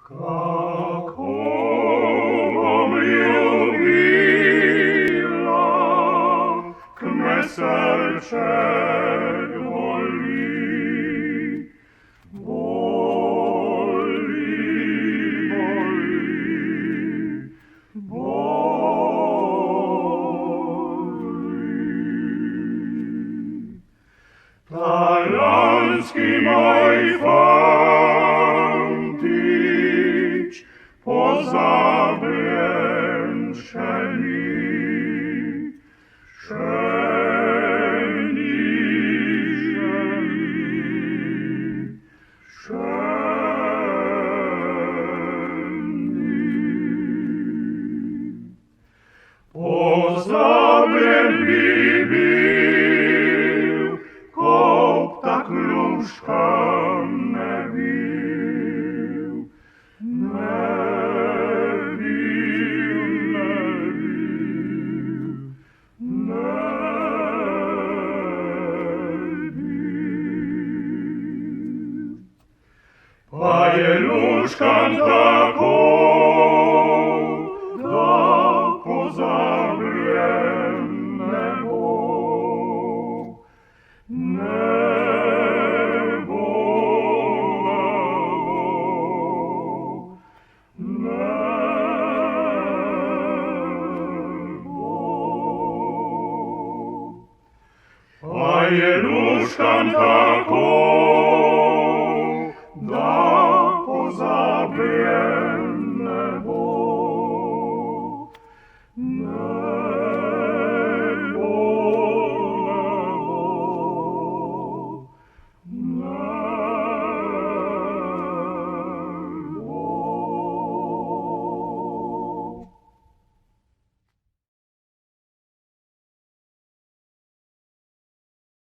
Какого любила, к me serce boli, boli, boli, boli. Talianski moj fantić, pozablęszeni, szeni, szeni. Pozablębi był, kop tak lúška nebyl, a je lúškan takou, da pozabljem nebo, nebo, nebo. A je lúškan takou, da pozabljem nebo.